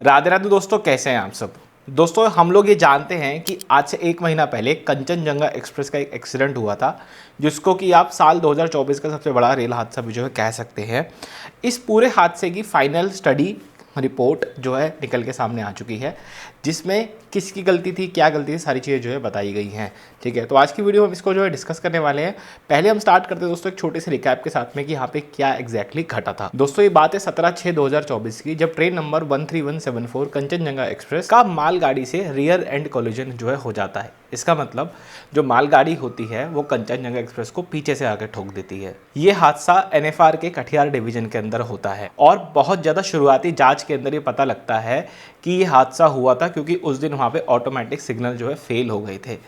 राधे राधे दोस्तों, कैसे हैं आप सब। दोस्तों हम लोग ये जानते हैं कि आज से एक महीना पहले कंचनजंगा एक्सप्रेस का एक एक्सीडेंट हुआ था, जिसको कि आप साल 2024 का सबसे बड़ा रेल हादसा भी जो है कह सकते हैं। इस पूरे हादसे की फाइनल स्टडी रिपोर्ट जो है निकल के सामने आ चुकी है, जिसमें किसकी गलती थी, क्या गलती थी, सारी चीज़ें जो है बताई गई हैं। ठीक है, तो आज की वीडियो हम इसको जो है डिस्कस करने वाले हैं। पहले हम स्टार्ट करते हैं दोस्तों एक छोटे से रिकैप के साथ में कि यहाँ पे क्या एग्जैक्टली घटा था। दोस्तों ये बात है 17/6/2024 की, जब ट्रेन नंबर 13174 कंचनजंगा एक्सप्रेस का मालगाड़ी से रियर एंड कोलिजन जो है हो जाता है। इसका मतलब जो मालगाड़ी होती है वो कंचनजंगा एक्सप्रेस को पीछे से आकर ठोक देती है। ये हादसा एनएफआर के कटिहार डिवीजन के अंदर होता है और बहुत ज़्यादा शुरुआती जांच के अंदर ये पता लगता है कि ये हादसा हुआ था क्योंकि उस दिन वहाँ पे ऑटोमेटिक सिग्नल जो है फेल हो गए थे।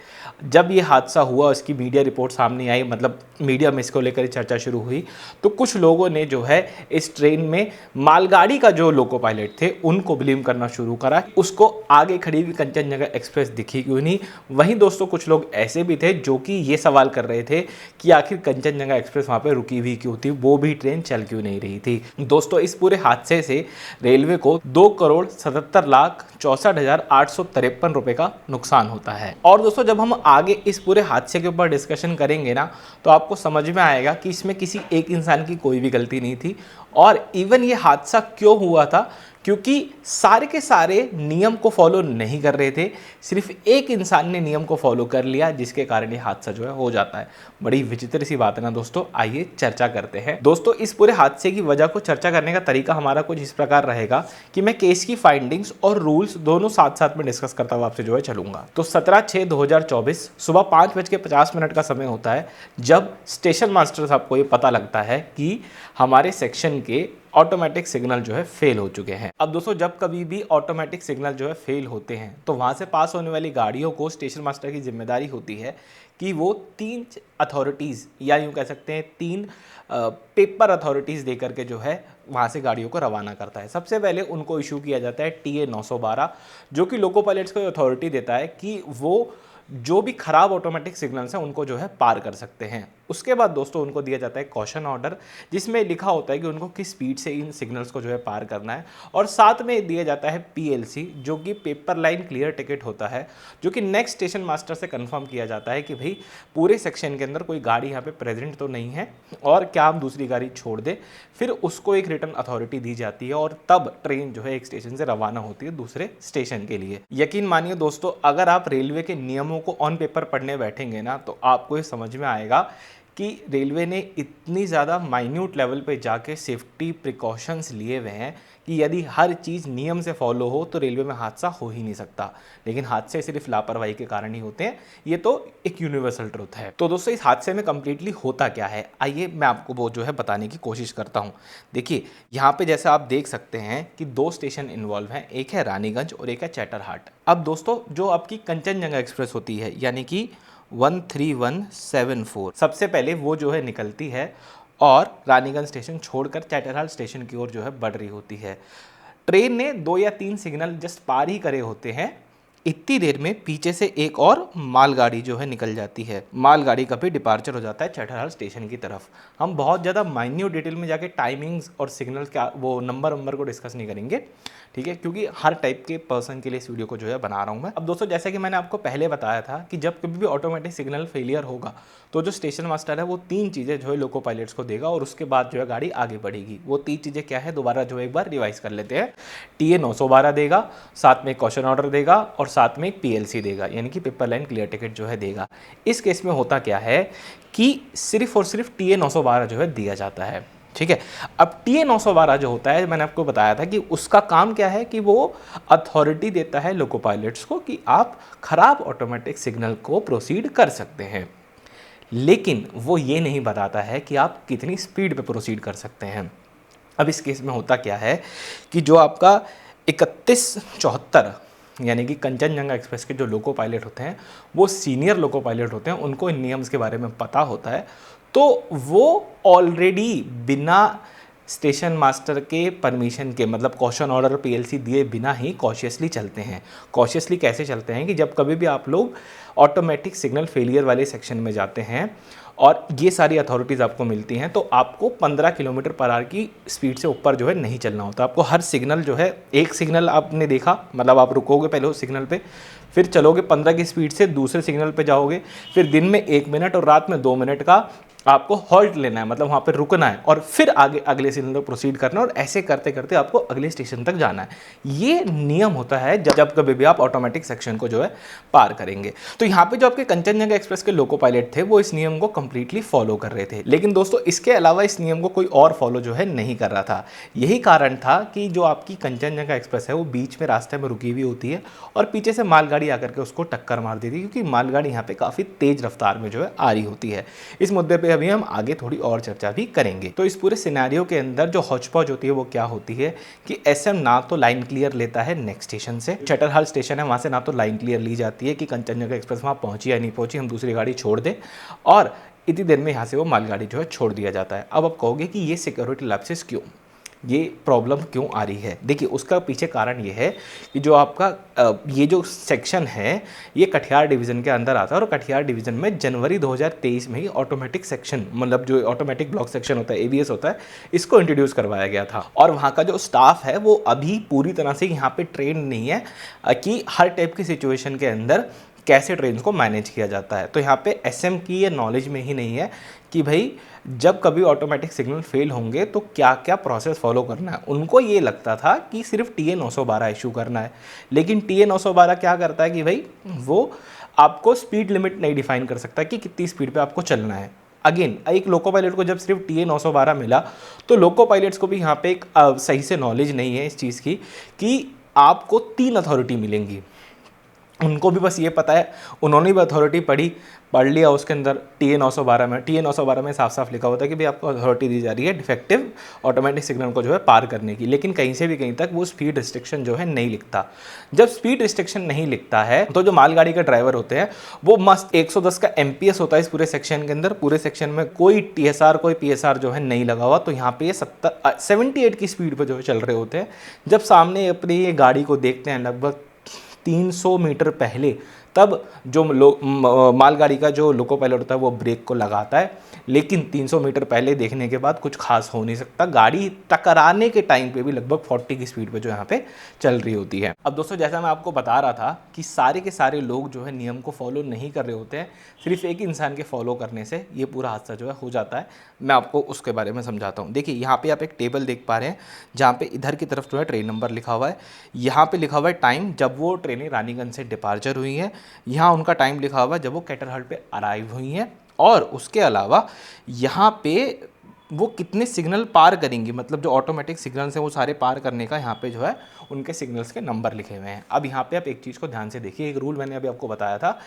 जब ये हादसा हुआ, इसकी मीडिया रिपोर्ट सामने आई, मतलब मीडिया में इसको लेकर चर्चा शुरू हुई, तो कुछ लोगों ने जो है इस ट्रेन में मालगाड़ी का जो लोको पायलट थे उनको ब्लेम करना शुरू करा। उसको आगे खड़ी हुई कंचनजंगा एक्सप्रेस दिखी क्यों नहीं। वहीं दोस्तों कुछ लोग ऐसे भी थे जो कि ये सवाल कर रहे थे कि आखिर कंचनजंगा एक्सप्रेस वहाँ पे रुकी हुई क्यों थी, वो भी ट्रेन चल क्यों नहीं रही थी। दोस्तों इस पूरे हादसे से रेलवे को 2,77,64,853 रुपए का नुकसान होता है। और दोस्तों जब हम आगे इस पूरे हादसे के ऊपर डिस्कशन करेंगे ना, तो आपको समझ में आएगा कि इसमें किसी एक इंसान की कोई भी गलती नहीं थी। और इवन ये हादसा क्यों हुआ था, क्योंकि सारे के सारे नियम को फॉलो नहीं कर रहे थे, सिर्फ एक इंसान ने नियम को फॉलो कर लिया, जिसके कारण ये हादसा जो है हो जाता है। बड़ी विचित्र सी बात है ना दोस्तों, आइए चर्चा करते हैं। दोस्तों इस पूरे हादसे की वजह को चर्चा करने का तरीका हमारा कुछ इस प्रकार रहेगा कि मैं केस की फाइंडिंग्स और रूल्स दोनों साथ साथ में डिस्कस करता हुआ आपसे जो है चलूंगा। तो 17/6/2024 सुबह 5:50 का समय होता है, जब स्टेशन मास्टर साहब को ये पता लगता है कि हमारे सेक्शन के ऑटोमेटिक सिग्नल जो है फेल हो चुके हैं। अब दोस्तों जब कभी भी ऑटोमेटिक सिग्नल जो है फेल होते हैं तो वहां से पास होने वाली गाड़ियों को स्टेशन मास्टर की जिम्मेदारी होती है कि वो 3 अथॉरिटीज़ या यूँ कह सकते हैं 3 पेपर अथॉरिटीज़ दे करके जो है वहाँ से गाड़ियों को रवाना करता है। सबसे पहले उनको इशू किया जाता है TA 912, जो कि लोको पायलट्स को अथॉरिटी देता है कि वो जो भी खराब ऑटोमेटिक सिग्नल्स हैं उनको जो है पार कर सकते हैं। उसके बाद दोस्तों उनको दिया जाता है कॉशन ऑर्डर, जिसमें लिखा होता है कि उनको किस स्पीड से इन सिग्नल्स को जो है पार करना है। और साथ में दिया जाता है PLC, जो कि पेपर लाइन क्लियर टिकट होता है, जो कि नेक्स्ट स्टेशन मास्टर से कंफर्म किया जाता है कि भाई पूरे सेक्शन के अंदर कोई गाड़ी यहाँ पे प्रेजेंट तो नहीं है और क्या हम दूसरी गाड़ी छोड़ दें। फिर उसको एक रिटर्न अथॉरिटी दी जाती है और तब ट्रेन जो है एक स्टेशन से रवाना होती है दूसरे स्टेशन के लिए। यकीन मानिए दोस्तों, अगर आप रेलवे के नियमों को ऑन पेपर पढ़ने बैठेंगे ना, तो आपको ये समझ में आएगा कि रेलवे ने इतनी ज़्यादा माइन्यूट लेवल पे जाके सेफ्टी प्रिकॉशंस लिए हुए हैं कि यदि हर चीज़ नियम से फॉलो हो तो रेलवे में हादसा हो ही नहीं सकता। लेकिन हादसे सिर्फ लापरवाही के कारण ही होते हैं, ये तो एक यूनिवर्सल ट्रुथ है। तो दोस्तों इस हादसे में कंप्लीटली होता क्या है, आइए मैं आपको वो जो है बताने की कोशिश करता हूँ। देखिए यहाँ पे जैसे आप देख सकते हैं कि 2 स्टेशन इन्वॉल्व हैं, एक है रानीगंज और एक है चैटरहाट। अब दोस्तों जो आपकी कंचनजंगा एक्सप्रेस होती है, यानी कि 13174, सबसे पहले वो जो है निकलती है और रानीगंज स्टेशन छोड़कर चैटरहाट स्टेशन की ओर जो है बढ़ रही होती है। ट्रेन ने 2 या 3 सिग्नल जस्ट पार ही करे होते हैं, इतनी देर में पीछे से एक और मालगाड़ी जो है निकल जाती है। मालगाड़ी का भी डिपार्चर हो जाता है चैटरहाट स्टेशन की तरफ। हम बहुत ज़्यादा माइन्यूट डिटेल में जाके टाइमिंग्स और सिग्नल का वो नंबर को डिस्कस नहीं करेंगे, ठीक है, क्योंकि हर टाइप के पर्सन के लिए इस वीडियो को जो है बना रहा हूँ मैं। अब दोस्तों जैसे कि मैंने आपको पहले बताया था कि जब कभी भी ऑटोमेटिक सिग्नल फेलियर होगा तो जो स्टेशन मास्टर है वो 3 चीज़ें जो है लोको पायलट्स को देगा और उसके बाद जो है गाड़ी आगे बढ़ेगी। वो 3 चीज़ें क्या है, दोबारा जो है एक बार रिवाइज कर लेते हैं। TA 912 देगा, साथ में कॉशन ऑर्डर देगा और साथ में एक PLC देगा, यानी कि पेपर लाइन क्लियर टिकट जो है देगा। इस केस में होता क्या है कि सिर्फ और सिर्फ TA 912 जो है दिया जाता है, ठीक है। अब TA 912 जो होता है, मैंने आपको बताया था कि उसका काम क्या है कि वो अथॉरिटी देता है लोको पायलट्स को कि आप खराब ऑटोमेटिक सिग्नल को प्रोसीड कर सकते हैं, लेकिन वो ये नहीं बताता है कि आप कितनी स्पीड पे प्रोसीड कर सकते हैं। अब इस केस में होता क्या है कि जो आपका 3174 यानी कि कंचनजंगा एक्सप्रेस के जो लोको पायलट होते हैं वो सीनियर लोको पायलट होते हैं, उनको इन नियम्स के बारे में पता होता है, तो वो ऑलरेडी बिना स्टेशन मास्टर के परमिशन के मतलब कॉशन ऑर्डर पीएलसी दिए बिना ही कॉशियसली चलते हैं। कॉशियसली कैसे चलते हैं कि जब कभी भी आप लोग ऑटोमेटिक सिग्नल फेलियर वाले सेक्शन में जाते हैं और ये सारी अथॉरिटीज़ आपको मिलती हैं, तो आपको 15 किलोमीटर पर आवर की स्पीड से ऊपर जो है नहीं चलना होता। आपको हर सिग्नल जो है, एक सिग्नल आपने देखा मतलब आप रुकोगे पहले उस सिग्नल पे, फिर चलोगे 15 की स्पीड से दूसरे सिग्नल पे जाओगे, फिर दिन में 1 मिनट और रात में 2 मिनट का आपको हॉल्ट लेना है, मतलब वहाँ पे रुकना है और फिर आगे अगले सिग्नल पर प्रोसीड करना है और ऐसे करते करते आपको अगले स्टेशन तक जाना है। ये नियम होता है जब कभी भी आप ऑटोमेटिक सेक्शन को जो है पार करेंगे। तो यहाँ पे जो आपके कंचनजंगा एक्सप्रेस के लोको पायलट थे वो इस नियम को कंप्लीटली फॉलो कर रहे थे, लेकिन दोस्तों इसके अलावा इस नियम को कोई और फॉलो जो है नहीं कर रहा था। यही कारण था कि जो आपकी कंचनजंगा एक्सप्रेस है वो बीच में रास्ते में रुकी हुई होती है और पीछे से मालगाड़ी आकर के उसको टक्कर मार देती है, क्योंकि मालगाड़ी यहाँ पे काफ़ी तेज रफ्तार में जो है आ रही होती है। इस मुद्दे पर अभी हम आगे थोड़ी और चर्चा भी करेंगे। तो इस पूरे सिनेरियो के अंदर जो हौच-पौच होती है वो क्या होती है कि एसएम ना तो लाइन क्लियर लेता है नेक्स्ट स्टेशन से, चटरहल स्टेशन है वहाँ से ना तो लाइन क्लियर ली जाती है कि कंचनजंगा एक्सप्रेस वहाँ पहुँची या नहीं पहुँची, हम दूसरी गाड़ी छोड़ दें, और इतनी देर में यहाँ से वो मालगाड़ी जो है छोड़ दिया जाता है। अब आप कहोगे कि ये सिक्योरिटी लैप्सेस क्यों, ये प्रॉब्लम क्यों आ रही है? देखिए उसका पीछे कारण ये है कि जो आपका ये जो सेक्शन है ये कटिहार डिवीज़न के अंदर आता है और कटिहार डिवीज़न में जनवरी 2023 में ही ऑटोमेटिक सेक्शन मतलब जो ऑटोमेटिक ब्लॉक सेक्शन होता है, एबीएस होता है, इसको इंट्रोड्यूस करवाया गया था। और वहाँ का जो स्टाफ है वो अभी पूरी तरह से यहाँ पे ट्रेन नहीं है कि हर टाइप की सिचुएशन के अंदर कैसे ट्रेन को मैनेज किया जाता है। तो यहाँ पे एसएम की ये नॉलेज में ही नहीं है कि भाई जब कभी ऑटोमेटिक सिग्नल फेल होंगे तो क्या क्या प्रोसेस फॉलो करना है। उनको ये लगता था कि सिर्फ टीए 912 इशू करना है, लेकिन टीए 912 क्या करता है कि भाई वो आपको स्पीड लिमिट नहीं डिफाइन कर सकता कि कितनी स्पीड पे आपको चलना है। अगेन एक लोको पायलट को जब सिर्फ टीए 912 मिला तो लोको पायलट्स को भी यहाँ पे एक सही से नॉलेज नहीं है इस चीज़ की कि आपको 3 अथॉरिटी मिलेंगी। उनको भी बस ये पता है, उन्होंने भी अथॉरिटी पढ़ लिया उसके अंदर टीए 912 में साफ साफ लिखा होता है कि भाई आपको अथॉरिटी दी जा रही है डिफेक्टिव ऑटोमेटिक सिग्नल को जो है पार करने की, लेकिन कहीं से भी कहीं तक वो स्पीड रिस्ट्रिक्शन जो है नहीं लिखता। जब स्पीड रिस्ट्रिक्शन नहीं लिखता है तो जो मालगाड़ी के ड्राइवर होते हैं वो मस्त 110 का एमपीएस होता है इस पूरे सेक्शन के अंदर, पूरे सेक्शन में कोई टीएसआर कोई पीएसआर जो है नहीं लगा हुआ, तो यहाँ पे ये 78 की स्पीड पर जो है चल रहे होते हैं। जब सामने अपनी ये गाड़ी को देखते हैं लगभग 300 मीटर पहले, तब जो मालगाड़ी का जो लोको पायलट होता है वो ब्रेक को लगाता है, लेकिन 300 मीटर पहले देखने के बाद कुछ खास हो नहीं सकता। गाड़ी टकराने के टाइम पे भी लगभग 40 की स्पीड पे जो यहाँ पे चल रही होती है। अब दोस्तों जैसा मैं आपको बता रहा था कि सारे के सारे लोग जो है नियम को फॉलो नहीं कर रहे होते हैं, सिर्फ एक इंसान के फॉलो करने से ये पूरा हादसा जो है हो जाता है। मैं आपको उसके बारे में समझाता हूँ। देखिए यहाँ पे आप एक टेबल देख पा रहे हैं जहाँ पे इधर की तरफ जो है ट्रेन नंबर लिखा हुआ है, यहाँ पे लिखा हुआ है टाइम जब वो ट्रेनें रानीगंज से डिपार्चर हुई हैं, यहाँ उनका टाइम लिखा हुआ है जब वो कैटरहट पे अराइव हुई हैं, और उसके अलावा यहाँ पे वो कितने सिग्नल पार करेंगी, मतलब जो ऑटोमेटिक सिग्नल्स हैं वो सारे पार करने का यहाँ पे जो है उनके सिग्नल्स के नंबर लिखे हुए हैं। अब यहाँ पे आप एक चीज़ को ध्यान से देखिए, एक रूल मैंने अभी आपको बताया था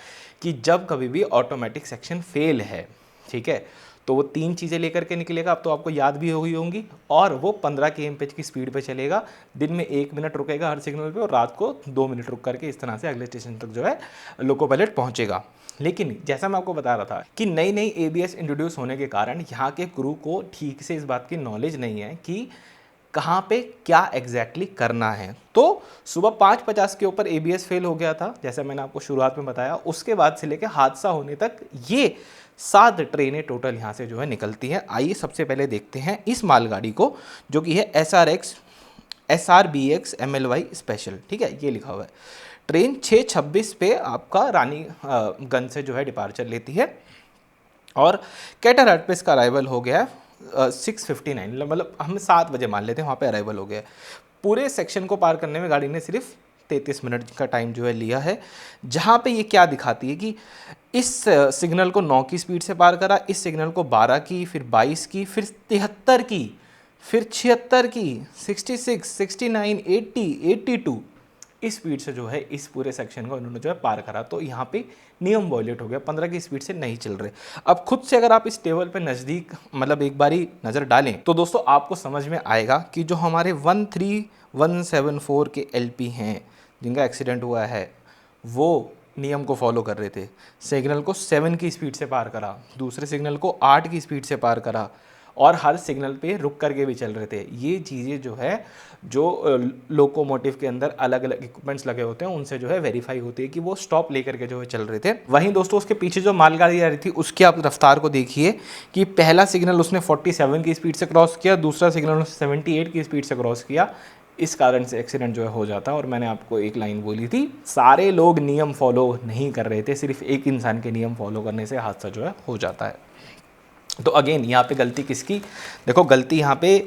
कि जब कभी भी ऑटोमेटिक सेक्शन फेल है, ठीक है, तो वो 3 चीज़ें लेकर के निकलेगा। अब तो आपको याद भी हो गई होंगी, और वो 15 kmph की स्पीड पे चलेगा, दिन में 1 मिनट रुकेगा हर सिग्नल पे और रात को 2 मिनट रुक करके इस तरह से अगले स्टेशन तक जो है लोको पायलट पहुंचेगा। लेकिन जैसा मैं आपको बता रहा था कि नई नई एबीएस इंट्रोड्यूस होने के कारण यहाँ के क्रू को ठीक से इस बात की नॉलेज नहीं है कि कहाँ पे क्या एग्जैक्टली करना है। तो सुबह 5:50 के ऊपर एबीएस फेल हो गया था, जैसा मैंने आपको शुरुआत में बताया। उसके बाद से लेकर हादसा होने तक ये 7 ट्रेनें टोटल यहाँ से जो है निकलती हैं। आइए सबसे पहले देखते हैं इस मालगाड़ी को, जो कि है SRBX MLY स्पेशल, ठीक है, ये लिखा हुआ है। ट्रेन 6:26 पे आपका रानीगंज से जो है डिपार्चर लेती है और कैटरहट पे इसका अराइवल हो गया है 6:59, मतलब हम 7 बजे मान लेते हैं वहाँ पे अराइवल हो गया है। पूरे सेक्शन को पार करने में गाड़ी ने सिर्फ 33 मिनट का टाइम जो है लिया है, जहाँ पे ये क्या दिखाती है कि इस सिग्नल को 9 की स्पीड से पार करा, इस सिग्नल को 12 की, फिर 22 की, फिर 73 की, फिर 76 की, 66, 69, 80, 82 इस स्पीड से जो है इस पूरे सेक्शन को उन्होंने जो है पार करा। तो यहाँ पे नियम वायलेट हो गया, 15 की स्पीड से नहीं चल रहे। अब खुद से अगर आप इस टेबल पे नज़दीक मतलब एक बारी नज़र डालें तो दोस्तों आपको समझ में आएगा कि जो हमारे 13174 के एलपी हैं जिनका एक्सीडेंट हुआ है वो नियम को फॉलो कर रहे थे। सिग्नल को 7 की स्पीड से पार करा, दूसरे सिग्नल को 8 की स्पीड से पार करा, और हर सिग्नल पे रुक करके भी चल रहे थे। ये चीज़ें जो है जो लोकोमोटिव के अंदर अलग अलग इक्विपमेंट्स लगे होते हैं उनसे जो है वेरीफाई होती है कि वो स्टॉप लेकर के जो है चल रहे थे। वहीं दोस्तों उसके पीछे जो मालगाड़ी आ रही थी उसकी आप रफ्तार को देखिए कि पहला सिग्नल उसने 47 की स्पीड से क्रॉस किया, दूसरा सिग्नल उसने 78 की स्पीड से क्रॉस किया। इस कारण से एक्सीडेंट जो है हो जाता है। और मैंने आपको एक लाइन बोली थी, सारे लोग नियम फॉलो नहीं कर रहे थे, सिर्फ एक इंसान के नियम फॉलो करने से हादसा जो है हो जाता है। तो अगेन यहाँ पे गलती किसकी? देखो गलती यहाँ पे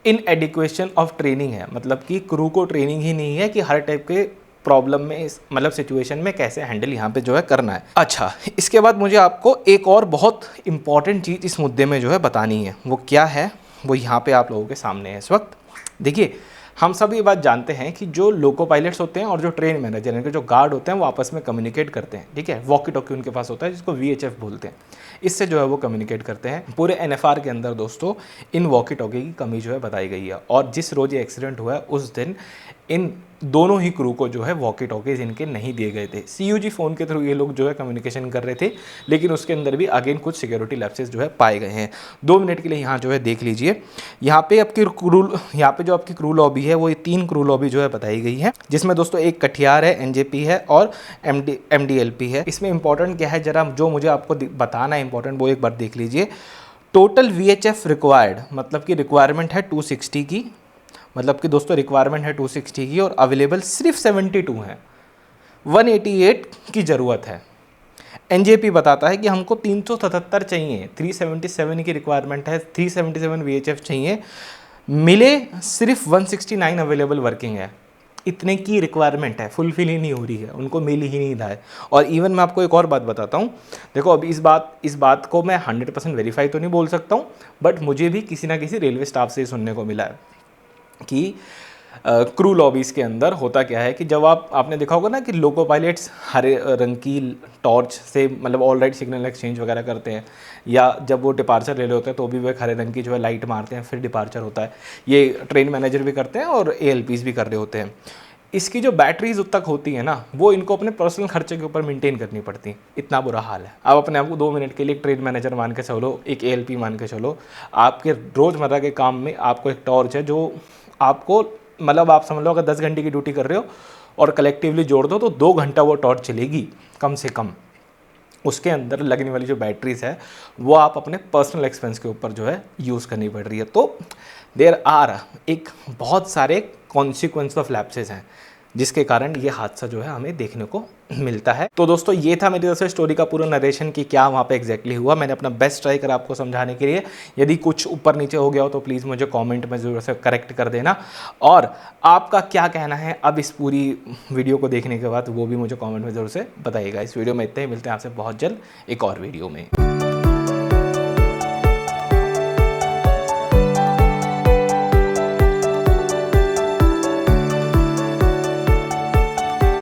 इनएडिक्वेशन ऑफ ट्रेनिंग है, मतलब कि क्रू को ट्रेनिंग ही नहीं है कि हर टाइप के प्रॉब्लम में मतलब सिचुएशन में कैसे हैंडल यहाँ पे जो है करना है। अच्छा, इसके बाद मुझे आपको एक और बहुत इंपॉर्टेंट चीज़ इस मुद्दे में जो है बतानी है। वो क्या है? वो यहाँ पे आप लोगों के सामने है इस वक्त। देखिए, हम सब ये बात जानते हैं कि जो लोको पायलट्स होते हैं और जो ट्रेन मैनेजर हैं, जो गार्ड होते हैं, वो आपस में कम्युनिकेट करते हैं, ठीक है। वॉकी टॉकी उनके पास होता है जिसको VHF बोलते हैं। इससे जो है वो कम्युनिकेट करते हैं। पूरे NFR के अंदर दोस्तों इन वॉकी टॉकी की कमी जो है बताई गई है। और जिस रोज़ ये एक्सीडेंट हुआ है उस दिन इन दोनों ही क्रू को जो है वॉकी टॉकीज इनके नहीं दिए गए थे। CUG फ़ोन के थ्रू ये लोग जो है कम्युनिकेशन कर रहे थे, लेकिन उसके अंदर भी अगेन कुछ सिक्योरिटी लैप्सेस जो है पाए गए हैं। 2 मिनट के लिए यहाँ जो है देख लीजिए। यहाँ पे जो आपकी क्रू लॉबी है वो ये 3 क्रू लॉबी जो है बताई गई है, जिसमें दोस्तों एक कटियार है, NJP है और MDLP है। इसमें इंपॉर्टेंट क्या है, जरा जो मुझे आपको बताना है इंपॉर्टेंट, वो एक बार देख लीजिए। टोटल VHF रिक्वायर्ड, मतलब कि रिक्वायरमेंट है 260 की, मतलब कि दोस्तों रिक्वायरमेंट है 260 की और अवेलेबल सिर्फ 72 है। 188 की ज़रूरत है। NJP बताता है कि हमको 377 चाहिए, 377 की रिक्वायरमेंट है, 377 VHF चाहिए, मिले सिर्फ 169 अवेलेबल वर्किंग है। इतने की रिक्वायरमेंट है, फुलफिल ही नहीं हो रही है, उनको मिल ही नहीं रहा है। और इवन मैं आपको एक और बात बताता हूँ। देखो अभी इस बात को मैं 100% वेरीफाई तो नहीं बोल सकता हूँ, बट मुझे भी किसी ना किसी रेलवे स्टाफ से सुनने को मिला है कि क्रू लॉबीज़ के अंदर होता क्या है कि जब आपने देखा होगा ना कि लोको पायलट्स हरे रंग की टॉर्च से मतलब ऑल राइट सिग्नल एक्सचेंज वगैरह करते हैं, या जब वो डिपार्चर ले रहे होते हैं तो भी वो एक हरे रंग की जो है लाइट मारते हैं, फिर डिपार्चर होता है। ये ट्रेन मैनेजर भी करते हैं और ALPs भी कर रहे होते हैं। इसकी जो बैटरीज तक होती है ना, वो इनको अपने पर्सनल खर्चे के ऊपर मेंटेन करनी पड़ती है। इतना बुरा हाल है। आप अपने आप को 2 मिनट के लिए एक ट्रेन मैनेजर मान के चलो, एक ALP मान के चलो। आपके रोज़मर्रा के काम में आपको एक टॉर्च है जो आपको, मतलब आप समझ लो अगर 10 घंटे की ड्यूटी कर रहे हो और कलेक्टिवली जोड़ दो तो 2 घंटा वो टॉर्च चलेगी कम से कम। उसके अंदर लगने वाली जो बैटरीज है वो आप अपने पर्सनल एक्सपेंस के ऊपर जो है यूज़ करनी पड़ रही है। तो देयर आर एक बहुत सारे कॉन्सिक्वेंस ऑफ लैप्सेस हैं जिसके कारण ये हादसा जो है हमें देखने को मिलता है। तो दोस्तों ये था मेरी तरफ से स्टोरी का पूरा नरेशन कि क्या वहाँ पे एग्जैक्टली हुआ। मैंने अपना बेस्ट ट्राई करा आपको समझाने के लिए। यदि कुछ ऊपर नीचे हो गया हो तो प्लीज़ मुझे कमेंट में ज़रूर से करेक्ट कर देना, और आपका क्या कहना है अब इस पूरी वीडियो को देखने के बाद वो भी मुझे कॉमेंट में ज़रूर से बताइएगा। इस वीडियो में इतना ही, मिलते हैं आपसे बहुत जल्द एक और वीडियो में।